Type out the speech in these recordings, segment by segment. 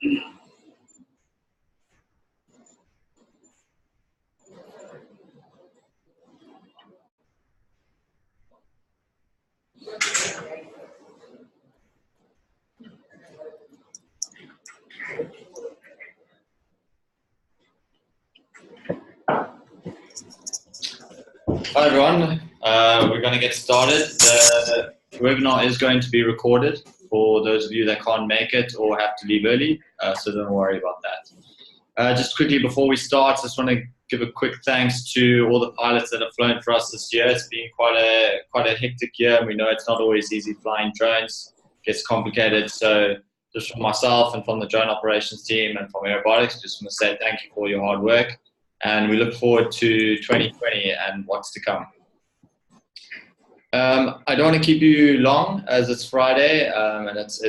Hi everyone, we're going to get started. The webinar is going to be recorded for those of you that can't make it or have to leave early, so don't worry about that. Just quickly before we start, I just want to give a quick thanks to all the pilots that have flown for us this year. It's been quite a hectic year, and we know it's not always easy flying drones. It gets complicated, so just from myself and from the drone operations team and from Aerobotics, just want to say thank you for all your hard work. And we look forward to 2020 and what's to come. I don't want to keep you long as it's Friday and it's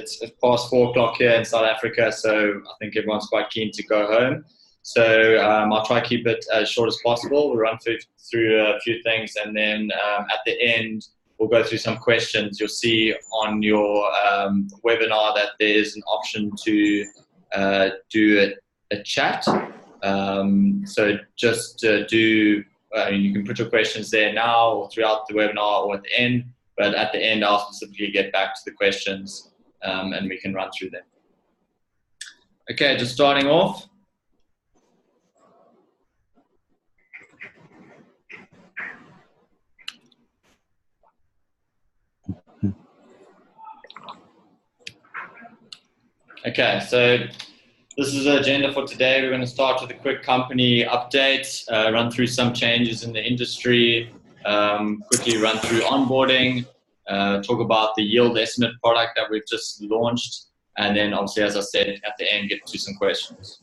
past 4 o'clock here in South Africa, so I think everyone's quite keen to go home. So I'll try to keep it as short as possible. We'll run through a few things, and then at the end we'll go through some questions. You'll see on your webinar that there's an option to do a chat. So just you can put your questions there now or throughout the webinar or at the end, but at the end I'll specifically get back to the questions and we can run through them. Okay, just starting off. Okay, so this is the agenda for today. We're going to start with a quick company update, run through some changes in the industry, quickly run through onboarding, talk about the yield estimate product that we've just launched, and then obviously, as I said, at the end, get to some questions.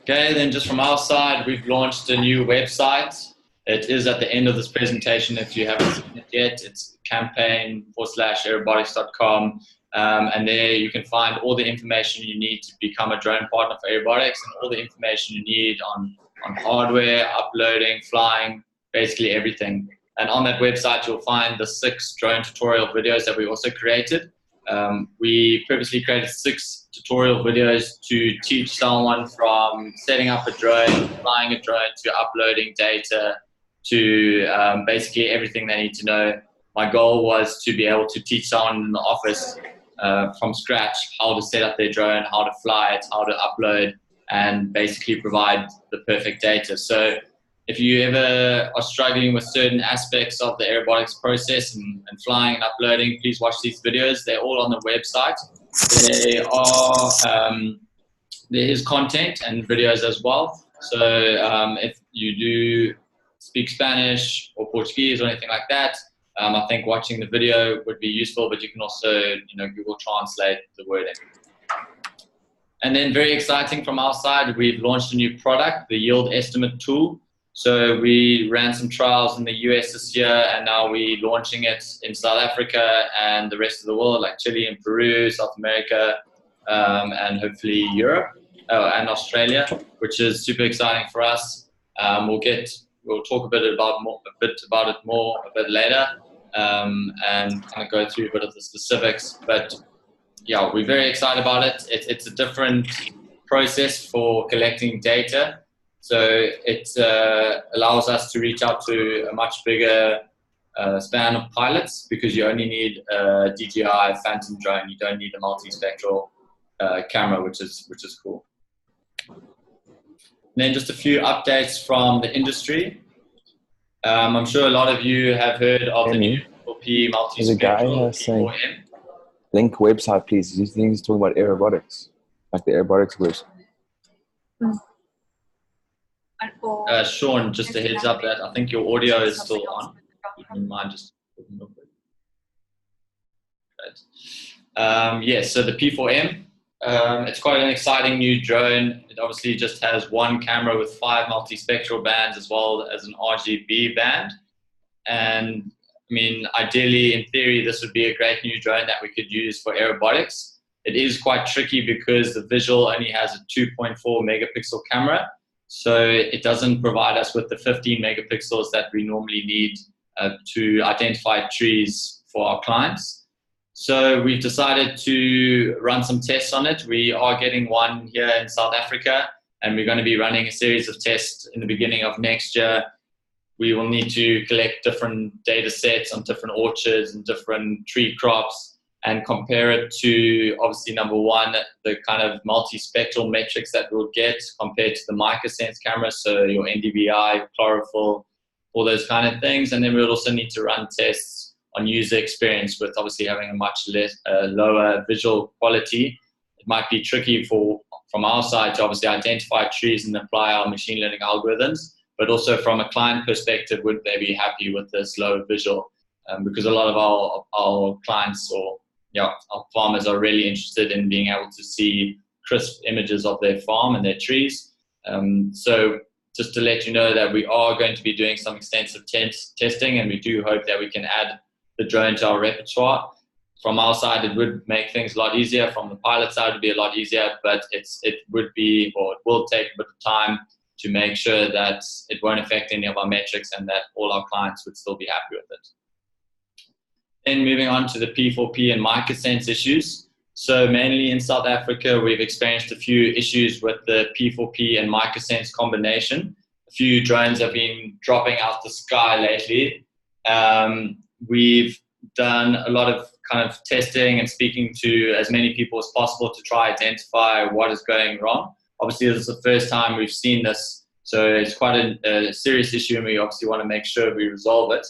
Okay, then just from our side, we've launched a new website. It is at the end of this presentation. If you haven't seen it yet, it's campaign.aerobotics.com. And there you can find all the information you need to become a drone partner for Aerobotics, and all the information you need on hardware, uploading, flying, basically everything. And on that website, you'll find the 6 drone tutorial videos that we also created. We purposely created 6 tutorial videos to teach someone from setting up a drone, flying a drone, to uploading data, to basically everything they need to know. My goal was to be able to teach someone in the office from scratch how to set up their drone, how to fly it, how to upload, and basically provide the perfect data. So if you ever are struggling with certain aspects of the aerobotics process and flying and uploading, please watch these videos. They're all on the website. There is content and videos as well. So if you do speak Spanish or Portuguese or anything like that, I think watching the video would be useful, but you can also, Google Translate the wording. And then very exciting from our side, we've launched a new product, the Yield Estimate tool. So we ran some trials in the US this year, and now we're launching it in South Africa and the rest of the world, like Chile and Peru, South America, and hopefully Europe and Australia, which is super exciting for us. We'll talk a bit about it more a bit later, and kind of go through a bit of the specifics. But yeah, we're very excited about it. It's a different process for collecting data, so it allows us to reach out to a much bigger span of pilots, because you only need a DJI Phantom drone. You don't need a multispectral camera, which is cool. And then just a few updates from the industry. I'm sure a lot of you have heard of the new P multispectral. There's a guy saying, link website, please. He thinks he's talking about aerobotics, like the aerobotics website. Sean, just a heads up that I think your audio is still on. If you wouldn't mind just talking real quick. Yes, so the P4M. It's quite an exciting new drone. It obviously just has one camera with 5 multispectral bands as well as an RGB band. And I mean, ideally, in theory, this would be a great new drone that we could use for aerobotics. It is quite tricky because the visual only has a 2.4 megapixel camera. So it doesn't provide us with the 15 megapixels that we normally need to identify trees for our clients. So we've decided to run some tests on it. We are getting one here in South Africa, and we're going to be running a series of tests in the beginning of next year. We will need to collect different data sets on different orchards and different tree crops and compare it to, obviously, number one, the kind of multispectral metrics that we'll get compared to the MicroSense camera, so your NDVI, chlorophyll, all those kind of things. And then we'll also need to run tests on user experience with obviously having a much lower visual quality. It might be tricky from our side to obviously identify trees and apply our machine learning algorithms, but also from a client perspective, would they be happy with this lower visual? Because a lot of our clients or our farmers are really interested in being able to see crisp images of their farm and their trees. So just to let you know that we are going to be doing some extensive testing, and we do hope that we can add the drone to our repertoire. From our side, it would make things a lot easier. From the pilot side, it would be a lot easier, but it will take a bit of time to make sure that it won't affect any of our metrics and that all our clients would still be happy with it. Then moving on to the P4P and MicroSense issues. So mainly in South Africa, we've experienced a few issues with the P4P and MicroSense combination. A few drones have been dropping out the sky lately. We've done a lot of kind of testing and speaking to as many people as possible to try identify what is going wrong. Obviously, this is the first time we've seen this, so it's quite a serious issue, and we obviously want to make sure we resolve it.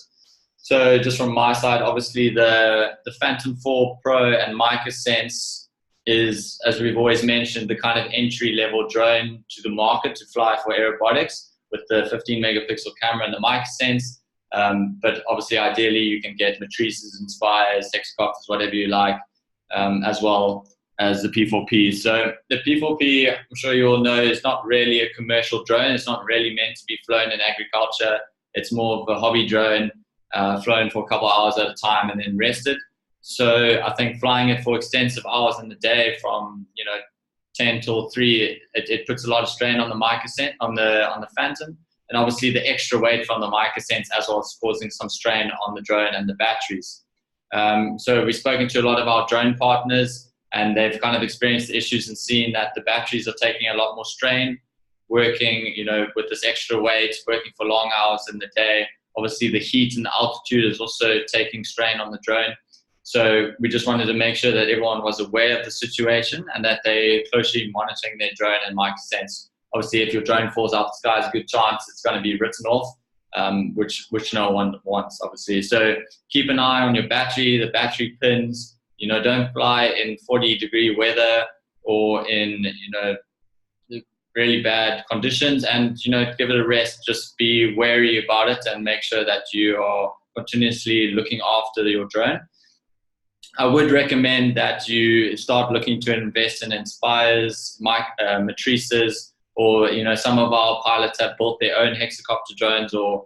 So just from my side, obviously the Phantom 4 Pro and MicroSense is, as we've always mentioned, the kind of entry-level drone to the market to fly for aerobotics with the 15-megapixel camera and the MicroSense. But obviously, ideally, you can get matrices, Inspires, hexacopters, whatever you like, as well as the P4P. So the P4P, I'm sure you all know, is not really a commercial drone. It's not really meant to be flown in agriculture. It's more of a hobby drone, flown for a couple of hours at a time and then rested. So I think flying it for extensive hours in the day from 10 till 3, it puts a lot of strain on the MicroSense, on the Phantom. And obviously the extra weight from the MicroSense as well is causing some strain on the drone and the batteries. So we've spoken to a lot of our drone partners, and they've kind of experienced issues and seen that the batteries are taking a lot more strain, working, with this extra weight, working for long hours in the day. Obviously the heat and the altitude is also taking strain on the drone. So we just wanted to make sure that everyone was aware of the situation and that they're closely monitoring their drone and MicroSense. Obviously, if your drone falls out the sky, there's a good chance it's going to be written off, which no one wants, obviously. So keep an eye on your battery, the battery pins. Don't fly in 40-degree weather or in really bad conditions, and give it a rest. Just be wary about it and make sure that you are continuously looking after your drone. I would recommend that you start looking to invest in Inspires, matrices, or some of our pilots have built their own hexacopter drones, or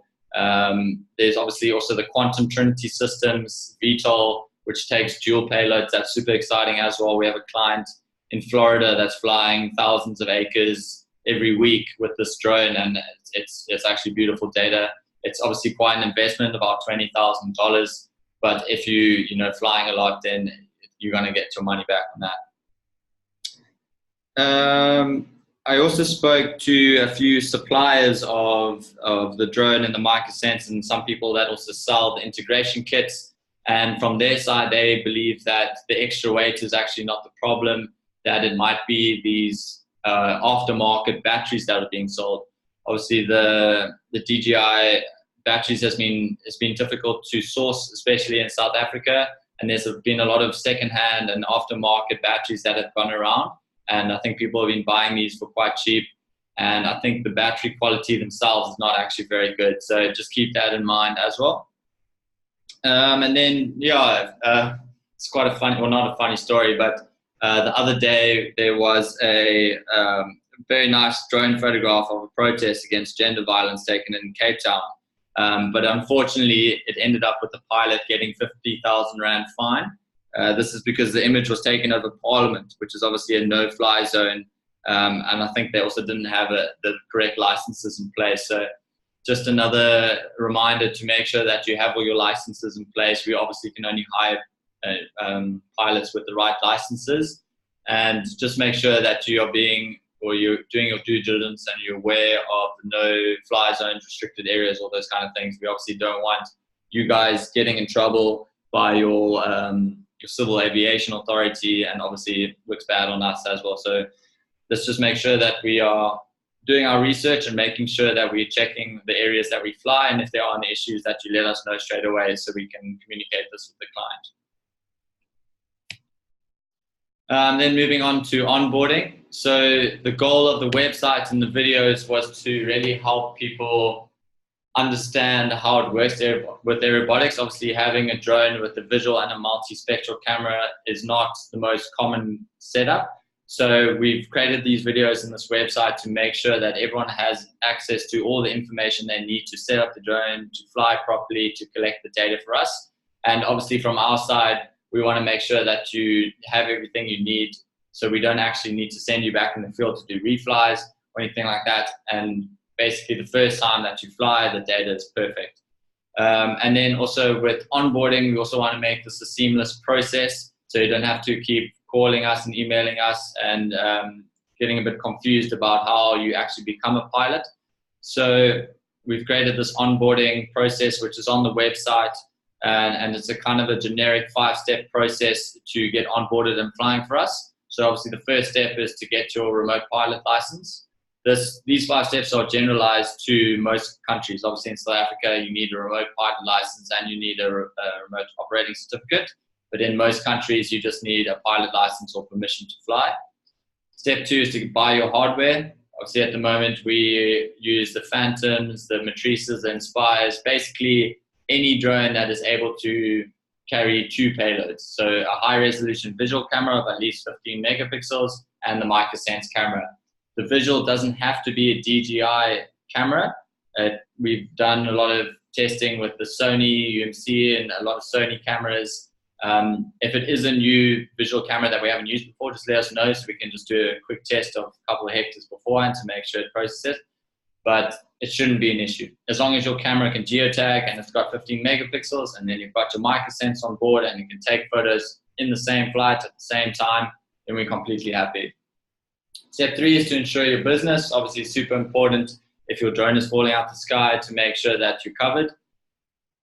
there's obviously also the Quantum Trinity systems, VTOL, which takes dual payloads. That's super exciting as well. We have a client in Florida that's flying thousands of acres every week with this drone, and it's actually beautiful data. It's obviously quite an investment, about $20,000, but if you're flying a lot, then you're going to get your money back on that. I also spoke to a few suppliers of the drone and the MicroSense, and some people that also sell the integration kits. And from their side, they believe that the extra weight is actually not the problem, that it might be these aftermarket batteries that are being sold. Obviously, the DJI batteries it's been difficult to source, especially in South Africa. And there's been a lot of secondhand and aftermarket batteries that have gone around. And I think people have been buying these for quite cheap. And I think the battery quality themselves is not actually very good. So just keep that in mind as well. And then, it's quite a funny, well, not a funny story, but the other day there was a very nice drone photograph of a protest against gender violence taken in Cape Town. But unfortunately, it ended up with the pilot getting 50,000 Rand fine. This is because the image was taken over Parliament, which is obviously a no-fly zone. And I think they also didn't have the correct licenses in place. So just another reminder to make sure that you have all your licenses in place. We obviously can only hire pilots with the right licenses, and just make sure that you're doing your due diligence and you're aware of the no-fly zones, restricted areas, all those kind of things. We obviously don't want you guys getting in trouble by your civil aviation authority, and obviously it looks bad on us as well. So let's just make sure that we are doing our research and making sure that we're checking the areas that we fly, and if there are any issues that you let us know straight away so we can communicate this with the client. Then moving on to onboarding. So the goal of the website and the videos was to really help people understand how it works with aerobatics. Obviously, having a drone with a visual and a multispectral camera is not the most common setup. So we've created these videos in this website to make sure that everyone has access to all the information they need to set up the drone, to fly properly, to collect the data for us. And obviously from our side, we want to make sure that you have everything you need, so we don't actually need to send you back in the field to do reflies or anything like that. And basically the first time that you fly, the data is perfect. And then also with onboarding, we also want to make this a seamless process, so you don't have to keep calling us and emailing us and getting a bit confused about how you actually become a pilot. So we've created this onboarding process, which is on the website, and it's a kind of a generic 5-step process to get onboarded and flying for us. So obviously the first step is to get your remote pilot license. These 5 steps are generalized to most countries. Obviously in South Africa, you need a remote pilot license and you need a remote operating certificate. But in most countries, you just need a pilot license or permission to fly. Step 2 is to buy your hardware. Obviously at the moment, we use the Phantoms, the Matrices, the Inspires, basically any drone that is able to carry 2 payloads. So a high resolution visual camera of at least 15 megapixels and the MicroSense camera. The visual doesn't have to be a DJI camera. We've done a lot of testing with the Sony UMC and a lot of Sony cameras. If it is a new visual camera that we haven't used before, just let us know so we can just do a quick test of a couple of hectares beforehand to make sure it processes it. But it shouldn't be an issue. As long as your camera can geotag and it's got 15 megapixels, and then you've got your MicroSense on board and you can take photos in the same flight at the same time, then we're completely happy. Step 3 is to insure your business. Obviously, it's super important if your drone is falling out the sky to make sure that you're covered.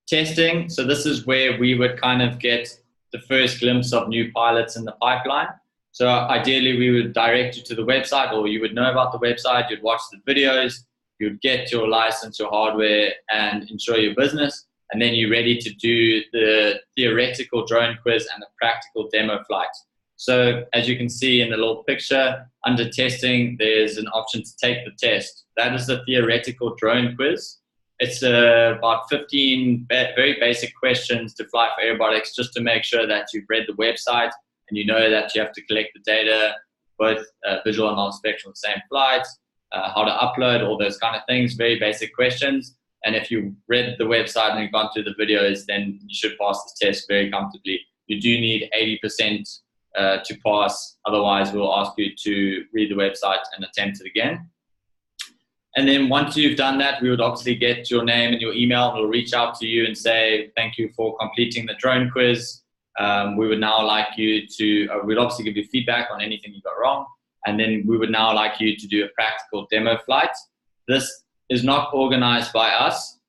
Testing. So this is where we would kind of get the first glimpse of new pilots in the pipeline. So ideally, we would direct you to the website, or you would know about the website. You'd watch the videos. You'd get your license, your hardware, and insure your business. And then you're ready to do the theoretical drone quiz and the practical demo flight. So as you can see in the little picture, under testing, there's an option to take the test. That is the theoretical drone quiz. It's about 15 very basic questions to fly for aerobatics, just to make sure that you've read the website and you know that you have to collect the data, both visual and multispectral, the same flight, how to upload, all those kind of things, very basic questions. And if you read the website and you've gone through the videos, then you should pass this test very comfortably. You do need 80% to pass, otherwise we'll ask you to read the website and attempt it again. And then once you've done that, we would obviously get your name and your email, and we'll reach out to you and say, thank you for completing the drone quiz. We would now like you to, we'd obviously give you feedback on anything you got wrong. And then we would now like you to do a practical demo flight. This is not organized by us.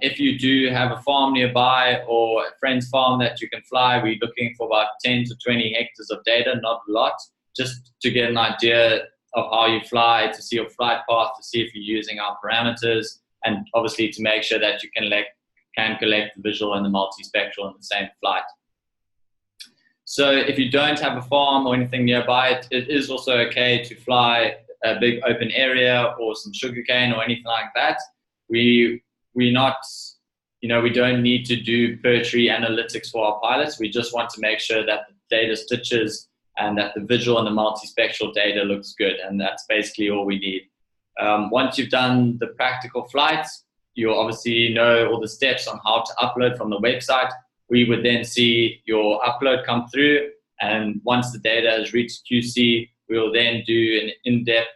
If you do have a farm nearby or a friend's farm that you can fly, we're looking for about 10 to 20 hectares of data, not a lot, just to get an idea of how you fly, to see your flight path, to see if you're using our parameters, and obviously to make sure that you can collect the visual and the multispectral in the same flight. So if you don't have a farm or anything nearby, it is also okay to fly a big open area or some sugarcane or anything like that. We're not, we don't need to do per tree analytics for our pilots. We just want to make sure that the data stitches and that the visual and the multispectral data looks good. And that's basically all we need. Once you've done the practical flights, you'll obviously know all the steps on how to upload from the website. We would then see your upload come through. And once the data has reached QC, we will then do an in-depth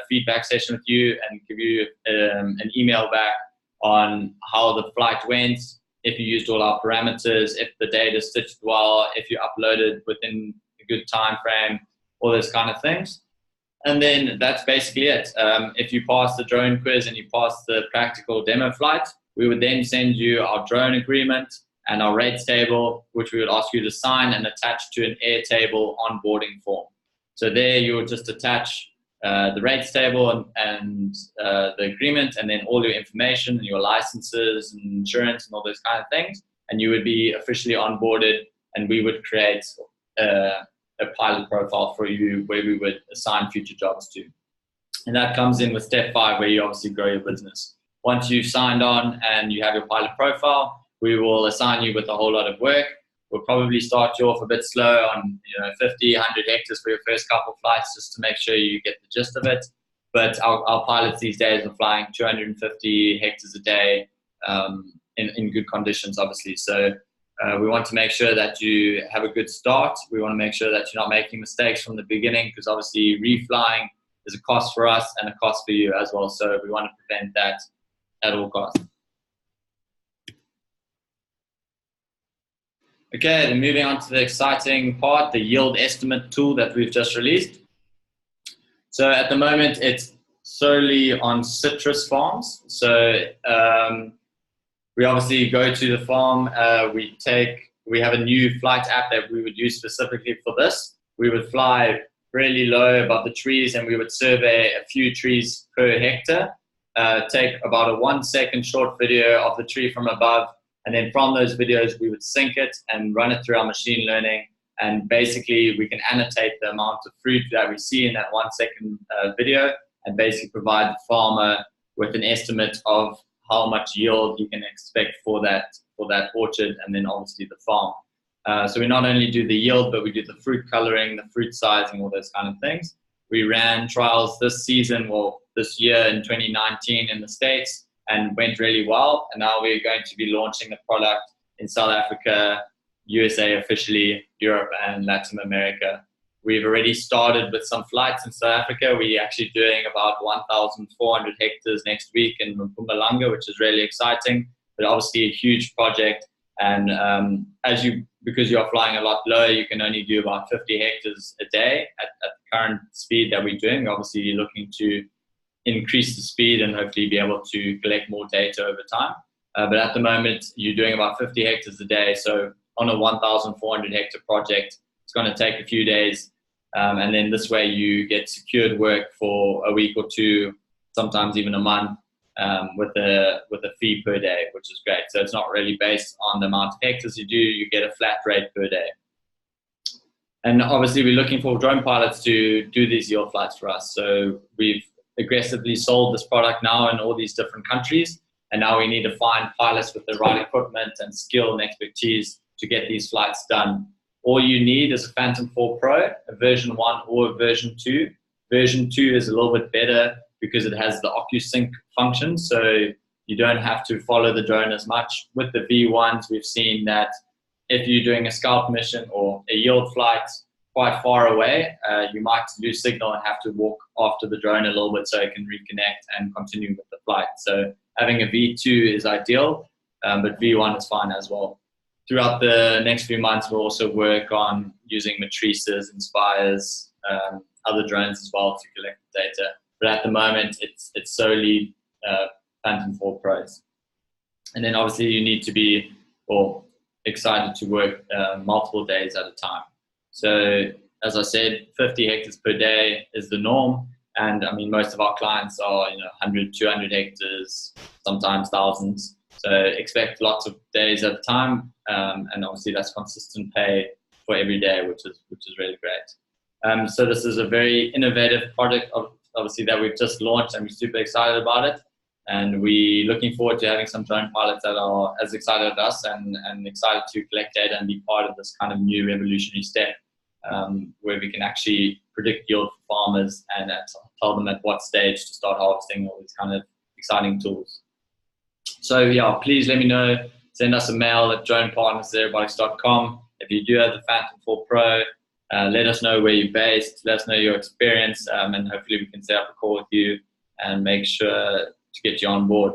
feedback session with you and give you an email back on how the flight went, if you used all our parameters, if the data stitched well, if you uploaded within a good time frame, all those kind of things. And then that's basically it. If you pass the drone quiz and you pass the practical demo flight, we would then send you our drone agreement and our rates table, which we would ask you to sign and attach to an Airtable onboarding form. So there you would just attach the rates table and the agreement, and then all your information and your licenses and insurance and all those kind of things. And you would be officially onboarded, and we would create a pilot profile for you where we would assign future jobs to. And that comes in with step 5, where you obviously grow your business. Once you've signed on and you have your pilot profile, we will assign you with a whole lot of work. We'll probably start you off a bit slow on 50, 100 hectares for your first couple of flights, just to make sure you get the gist of it. But our pilots these days are flying 250 hectares a day in good conditions, obviously. So we want to make sure that you have a good start. We want to make sure that you're not making mistakes from the beginning, because obviously reflying is a cost for us and a cost for you as well. So we want to prevent that at all costs. Okay, then moving on to the exciting part, the yield estimate tool that we've just released. So at the moment, it's solely on citrus farms. So we obviously go to the farm. We have a new flight app that we would use specifically for this. We would fly really low above the trees, and we would survey a few trees per hectare. Take about a 1-second short video of the tree from above. And then from those videos, we would sync it and run it through our machine learning. And basically, we can annotate the amount of fruit that we see in that 1-second video, and basically provide the farmer with an estimate of how much yield you can expect for that orchard, and then obviously the farm. So we not only do the yield, but we do the fruit coloring, the fruit sizing, all those kind of things. We ran trials this year in 2019 in the States, and went really well. And now we're going to be launching the product in South Africa, USA officially, Europe, and Latin America. We've already started with some flights in South Africa. We're actually doing about 1,400 hectares next week in Mpumalanga, which is really exciting, but obviously a huge project. And because you're flying a lot lower, you can only do about 50 hectares a day at the current speed that we're doing. Obviously, you're looking to increase the speed and hopefully be able to collect more data over time. But at the moment, you're doing about 50 hectares a day. So on a 1,400 hectare project, it's going to take a few days. And then this way you get secured work for a week or two, sometimes even a month, with a fee per day, which is great. So it's not really based on the amount of hectares you do, you get a flat rate per day. And obviously we're looking for drone pilots to do these yield flights for us. So we've aggressively sold this product now in all these different countries, and now we need to find pilots with the right equipment and skill and expertise to get these flights done. All you need is a Phantom 4 Pro, a version 1 or a version 2. Version 2 is a little bit better because it has the OcuSync function, so you don't have to follow the drone as much. With the V1s, we've seen that if you're doing a scout mission or a yield flight quite far away, you might lose signal and have to walk after the drone a little bit so it can reconnect and continue with the flight. So having a V2 is ideal, but V1 is fine as well. Throughout the next few months, we'll also work on using matrices, Inspires, other drones as well to collect the data. But at the moment, it's solely Phantom 4 Pros. And then obviously you need to be excited to work multiple days at a time. So as I said, 50 hectares per day is the norm. And I mean, most of our clients are 100, 200 hectares, sometimes thousands. So expect lots of days at a time. And obviously that's consistent pay for every day, which is really great. So this is a very innovative product, obviously, that we've just launched, and we're super excited about it. And we're looking forward to having some drone pilots that are as excited as us and excited to collect data and be part of this kind of new revolutionary step, where we can actually predict yield for farmers and tell them at what stage to start harvesting, all these kind of exciting tools. So yeah, please let me know. Send us a mail at dronepartners@aerobotics.com. If you do have the Phantom 4 Pro, let us know where you're based. Let us know your experience, and hopefully we can set up a call with you and make sure to get you on board.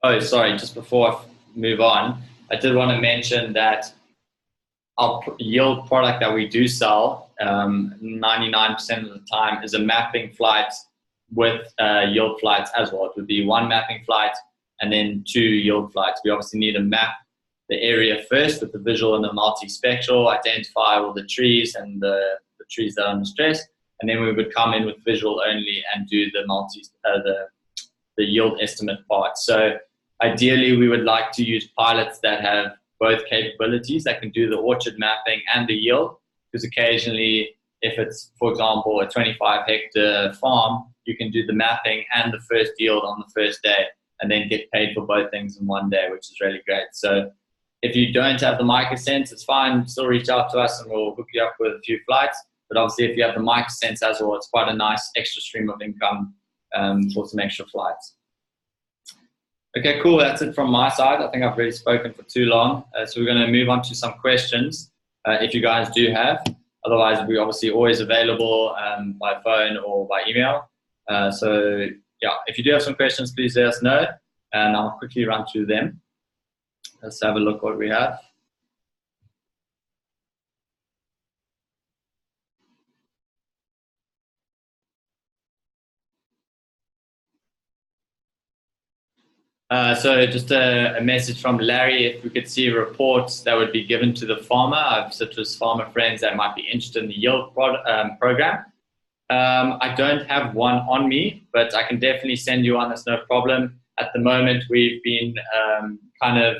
Oh, sorry, just before I move on, I did want to mention that our yield product that we do sell, 99% of the time, is a mapping flight with yield flights as well. It would be one mapping flight and then 2 yield flights. We obviously need to map the area first with the visual and the multispectral, identify all the trees and the trees that are under stress, and then we would come in with visual only and do the yield estimate part. So ideally, we would like to use pilots that have both capabilities, that can do the orchard mapping and the yield, because occasionally, if it's, for example, a 25-hectare farm, you can do the mapping and the first yield on the first day and then get paid for both things in one day, which is really great. So if you don't have the microsense, it's fine. Still reach out to us and we'll hook you up with a few flights. But obviously, if you have the microsense as well, it's quite a nice extra stream of income for some extra flights. Okay, cool. That's it from my side. I think I've already spoken for too long. So we're going to move on to some questions if you guys do have. Otherwise, we're obviously always available by phone or by email. So yeah, if you do have some questions, please let us know and I'll quickly run through them. Let's have a look what we have. So just a message from Larry, if we could see reports that would be given to the farmer. I have citrus farmer friends that might be interested in the yield program. I don't have one on me, but I can definitely send you one. That's no problem. At the moment, we've been kind of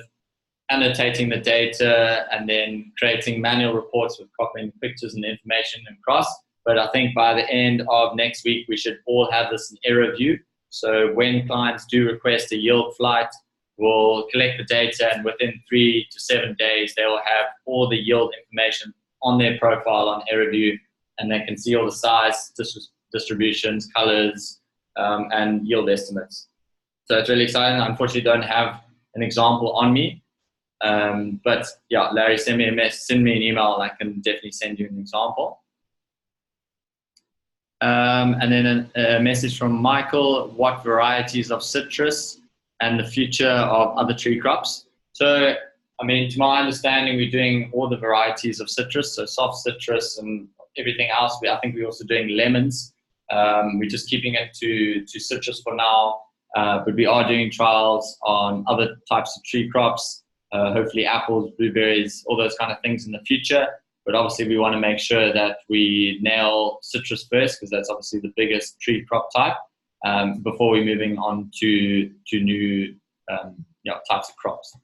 annotating the data and then creating manual reports with copying pictures and information across. But I think by the end of next week, we should all have this in error view. So when clients do request a yield flight, we'll collect the data, and within 3 to 7 days, they will have all the yield information on their profile on error view, and they can see all the size, distributions, colors, and yield estimates. So it's really exciting. I unfortunately don't have an example on me. But yeah, Larry, send me an email and I can definitely send you an example. And then a message from Michael, what varieties of citrus and the future of other tree crops. So, I mean, to my understanding, we're doing all the varieties of citrus, so soft citrus and everything else. I think we're also doing lemons. We're just keeping it to citrus for now, but we are doing trials on other types of tree crops, hopefully apples, blueberries, all those kind of things in the future. But obviously we want to make sure that we nail citrus first, because that's obviously the biggest tree crop type, before we're moving on to new types of crops.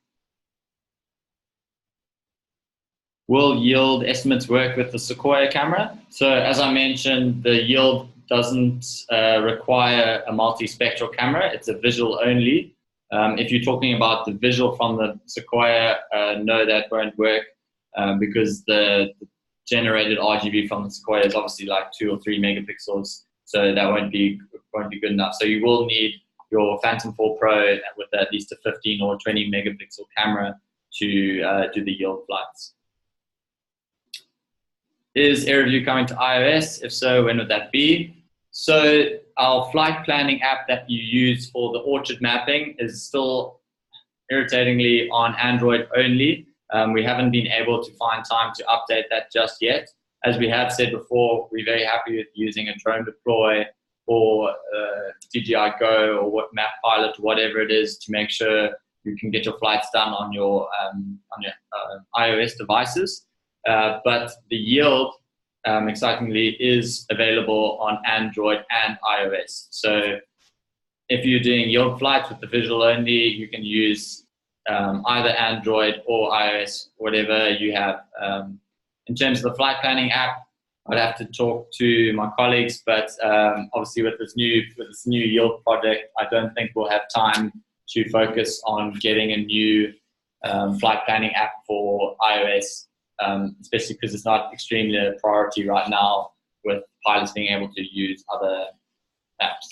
Will yield estimates work with the Sequoia camera? So as I mentioned, the yield doesn't require a multispectral camera. It's a visual only. If you're talking about the visual from the Sequoia, no, that won't work. Because the generated RGB from the Sequoia is obviously like 2 or 3 megapixels, so that won't be good enough. So you will need your Phantom 4 Pro with at least a 15 or 20 megapixel camera to do the yield flights. Is AirView coming to iOS? If so, when would that be? So our flight planning app that you use for the orchard mapping is still irritatingly on Android only. We haven't been able to find time to update that just yet. As we have said before, we're very happy with using a drone deploy or DJI Go or what Map Pilot, whatever it is, to make sure you can get your flights done on your iOS devices. But the yield, excitingly, is available on Android and iOS. So if you're doing yield flights with the visual only, you can use either Android or iOS, whatever you have. In terms of the flight planning app, I'd have to talk to my colleagues, but obviously with this new yield project, I don't think we'll have time to focus on getting a new flight planning app for iOS, especially because it's not extremely a priority right now with pilots being able to use other apps.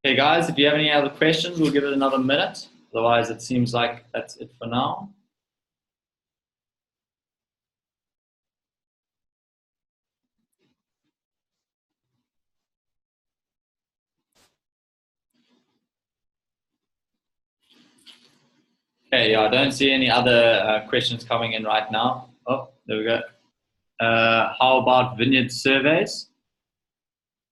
Hey guys, if you have any other questions, we'll give it another minute. Otherwise, it seems like that's it for now. Okay, yeah, I don't see any other questions coming in right now. Oh, there we go. How about vineyard surveys?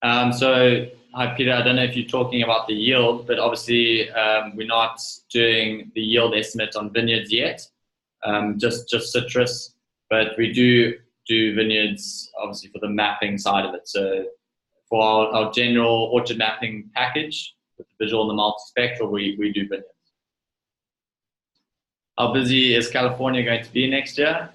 So, hi Peter, I don't know if you're talking about the yield, but obviously we're not doing the yield estimate on vineyards yet, just citrus, but we do vineyards obviously for the mapping side of it. So for our general orchard mapping package with the visual and the multispectral, we do vineyards. How busy is California going to be next year?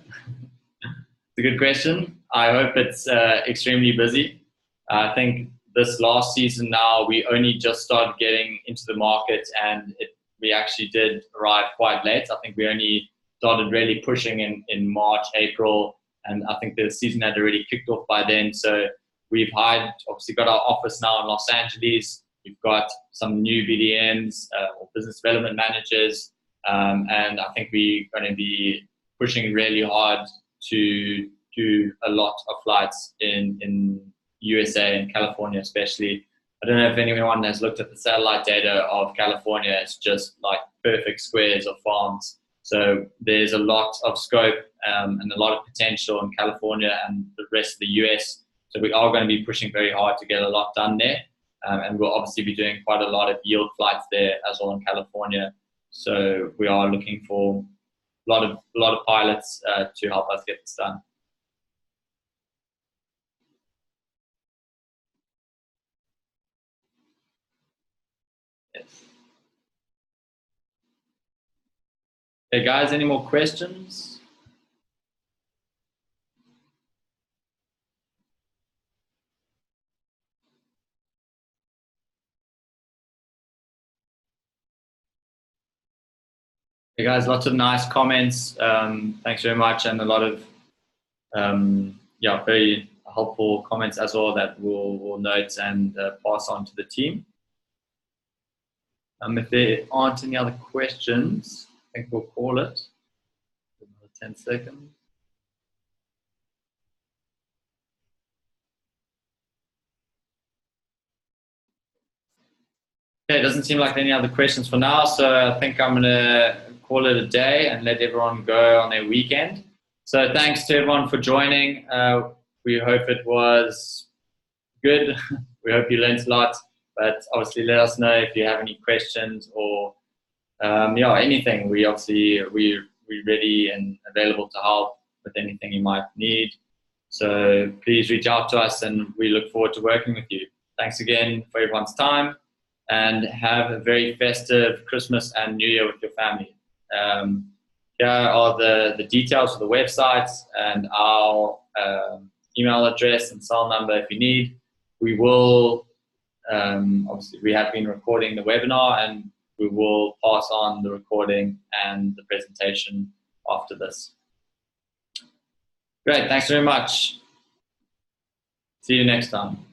It's a good question. I hope it's extremely busy. I think this last season now, we only just started getting into the market, and we actually did arrive quite late. I think we only started really pushing in March, April, and I think the season had already kicked off by then. So we've obviously got our office now in Los Angeles. We've got some new BDMs or business development managers, and I think we're going to be pushing really hard to do a lot of flights in USA and California especially. I don't know if anyone has looked at the satellite data of California. It's just like perfect squares of farms. So there's a lot of scope and a lot of potential in California and the rest of the US. So we are going to be pushing very hard to get a lot done there. And we'll obviously be doing quite a lot of yield flights there as well in California. So we are looking for a lot of pilots to help us get this done. Yes. Hey guys, any more questions? Hey guys, lots of nice comments. Thanks very much, and a lot of very helpful comments as well that we'll note and pass on to the team. If there aren't any other questions, I think we'll call it. Another 10 seconds. Okay, it doesn't seem like any other questions for now, so I think I'm going to call it a day and let everyone go on their weekend. So thanks to everyone for joining. We hope it was good. We hope you learned a lot, but obviously let us know if you have any questions or anything. We're ready and available to help with anything you might need. So please reach out to us, and we look forward to working with you. Thanks again for everyone's time, and have a very festive Christmas and New Year with your family. Here are the details of the websites and our email address and cell number if you need. We will, obviously we have been recording the webinar, and we will pass on the recording and the presentation after this. Great, thanks very much. See you next time.